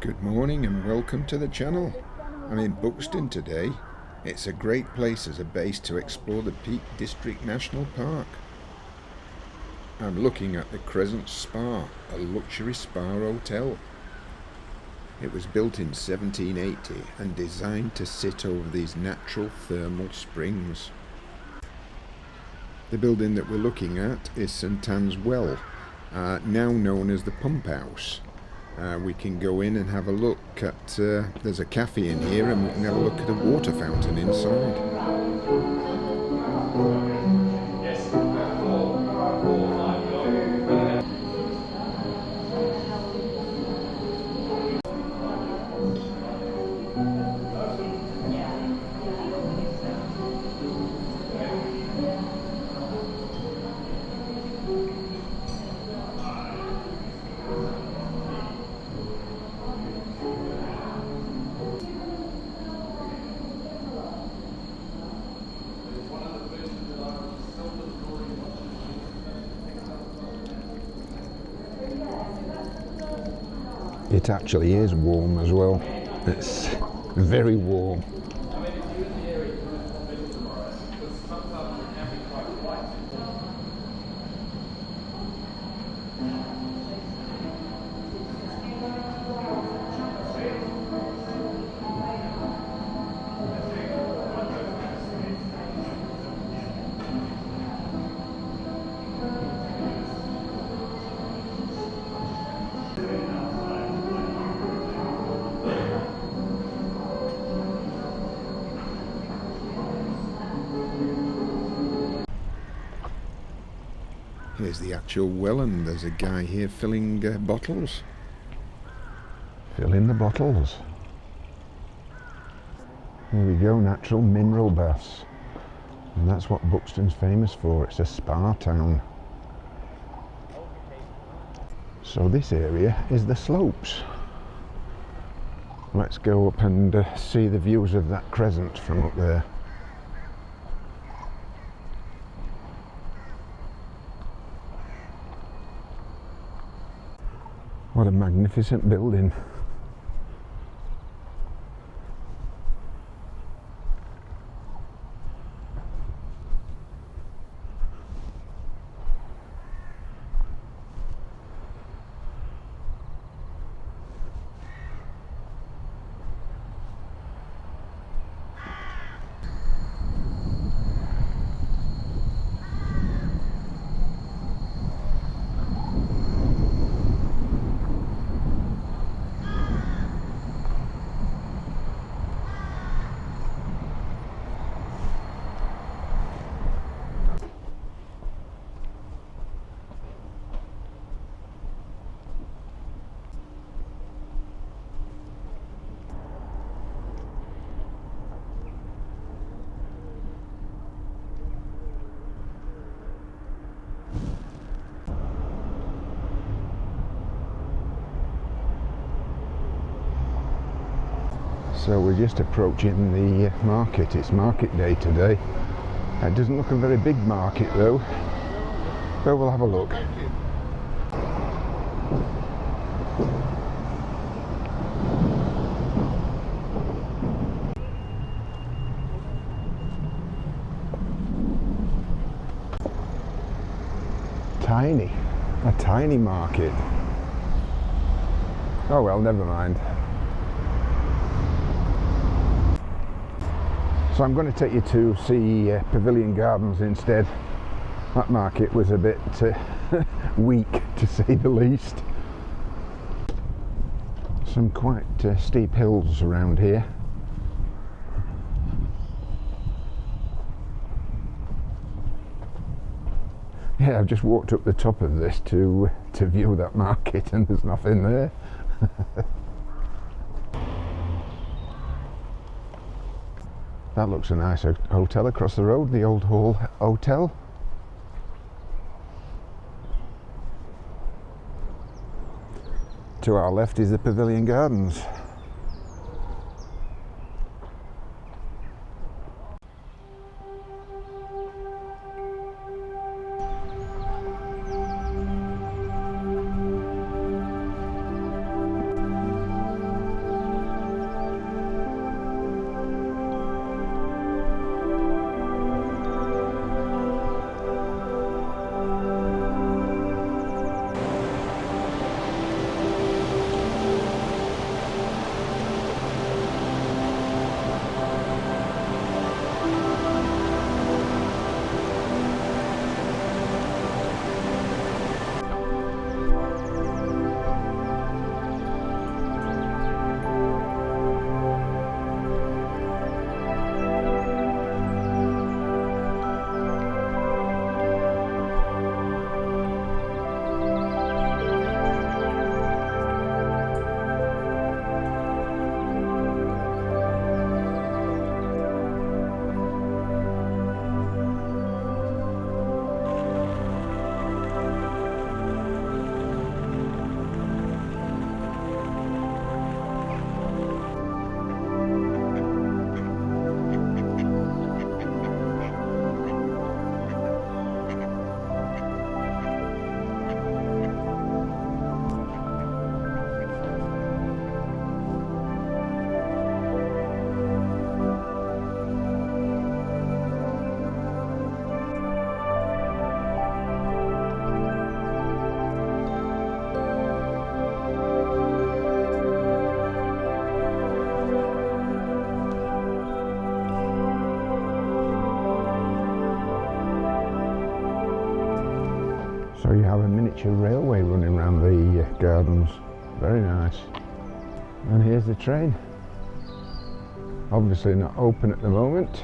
Good morning and welcome to the channel. I'm in Buxton today. It's a great place as a base to explore the Peak District National Park. I'm looking at the Crescent Spa, a luxury spa hotel. It was built in 1780 and designed to sit over these natural thermal springs. The building that we're looking at is St Anne's Well, now known as the Pump House. We can go in and have a look at, there's a cafe in here and we can have a look at a water fountain inside. It actually is warm as well. It's very warm. Here's the actual well and there's a guy here filling bottles. Filling the bottles. Here we go, natural mineral baths. And that's what Buxton's famous for, it's a spa town. So this area is the slopes. Let's go up and see the views of that crescent from up there. What a magnificent building. So we're just approaching the market. It's market day today. It doesn't look a very big market though, but we'll have a look. Tiny, a tiny market. Oh well, never mind. So I'm going to take you to see Pavillion Gardens instead. That market was a bit weak, to say the least. Some quite steep hills around here. Yeah, I've just walked up the top of this to view that market and there's nothing there. That looks a nice hotel across the road, the Old Hall Hotel. To our left is the Pavillion Gardens. miniature railway running around the gardens. Very nice. And here's the train. Obviously not open at the moment.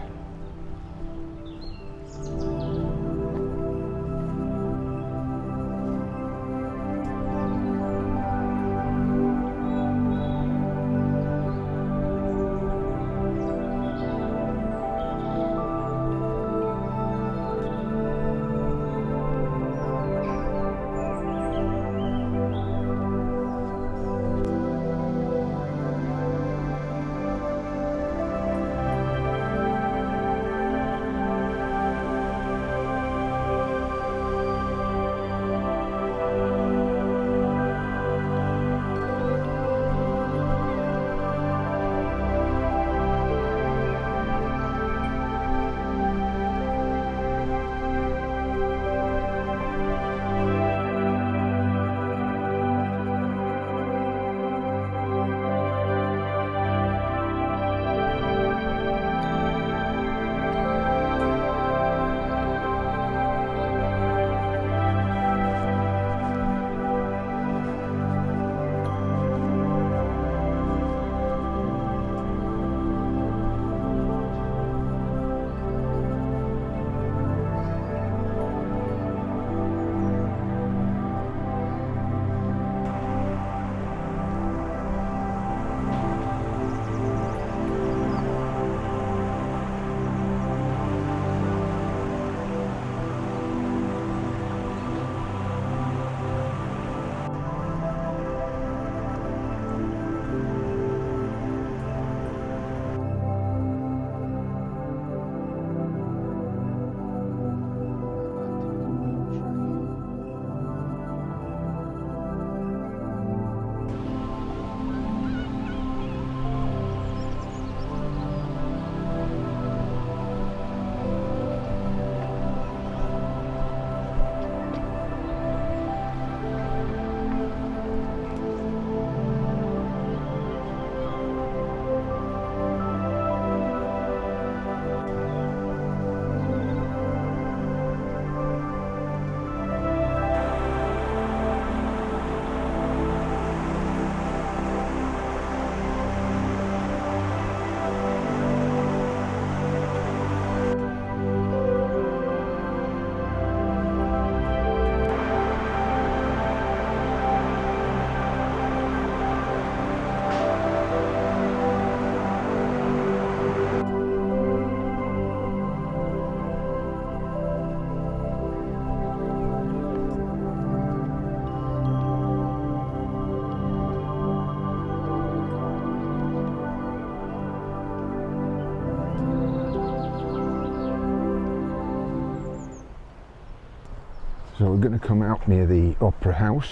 So we're going to come out near the Opera House.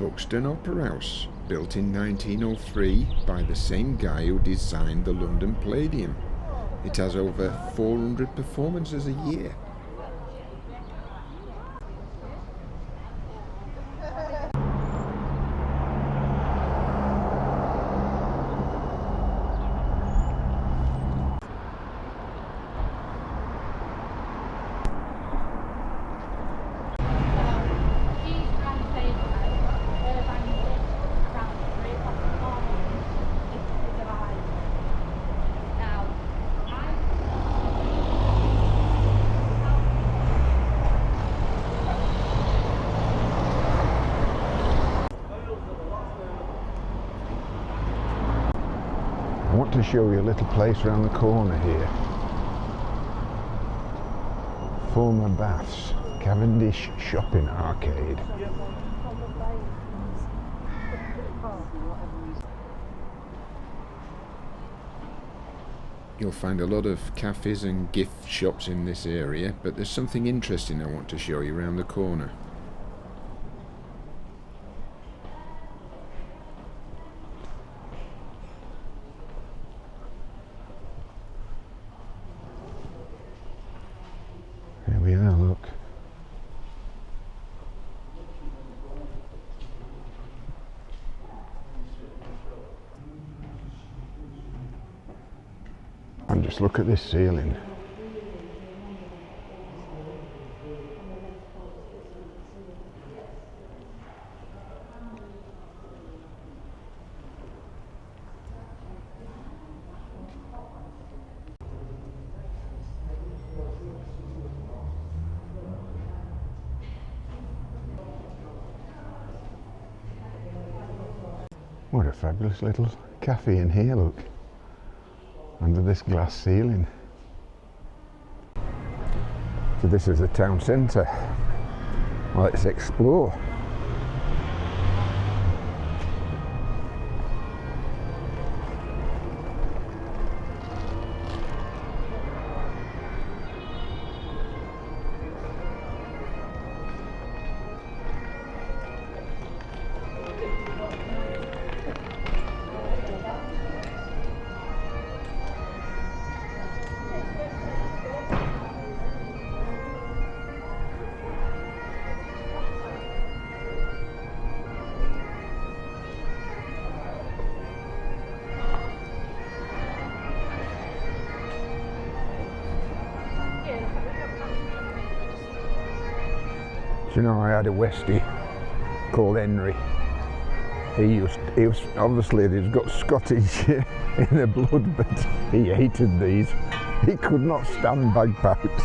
Buxton Opera House, built in 1903 by the same guy who designed the London Palladium. It has over 400 performances a year. I want to show you a little place around the corner here. Former Baths, Cavendish Shopping Arcade. You'll find a lot of cafes and gift shops in this area, but there's something interesting I want to show you around the corner. There we are, look. I'm just Just look at this ceiling. What a fabulous little cafe in here, look, under this glass ceiling. So this is the town centre. Let's explore. Do you know, I had a Westie called Henry. He was obviously, he's got Scottish in the blood, but he hated these. He could not stand bagpipes.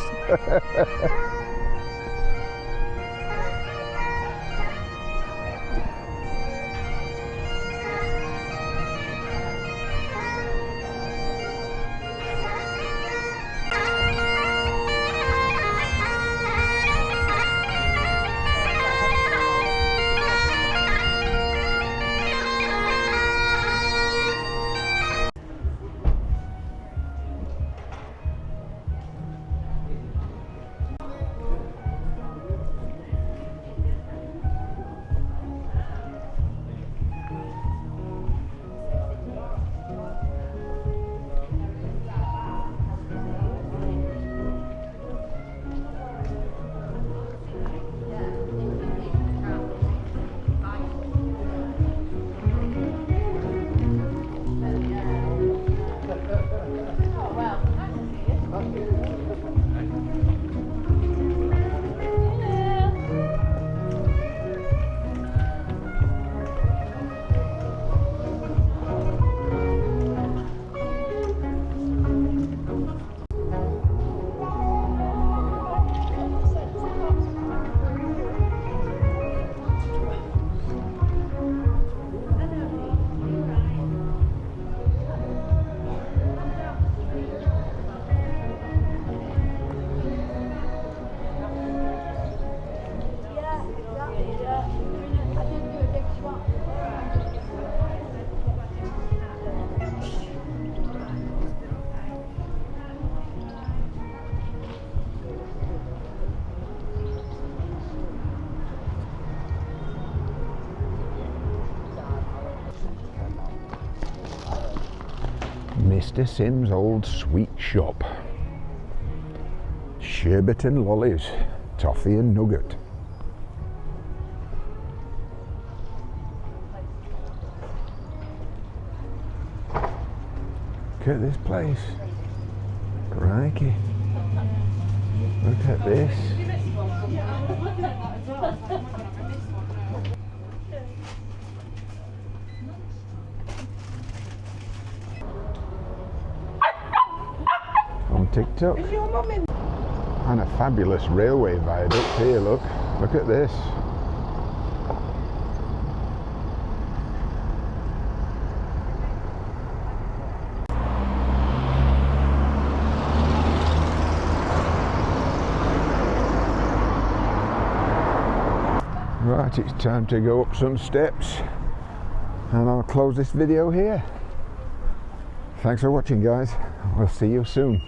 Mr. Sim's old sweet shop. Sherbet and lollies, toffee and nugget. Look at this place. Crikey. Look at this. On TikTok. And a fabulous railway viaduct here, look. Look at this. Right, it's time to go up some steps and I'll close this video here. Thanks for watching, guys. We'll see you soon.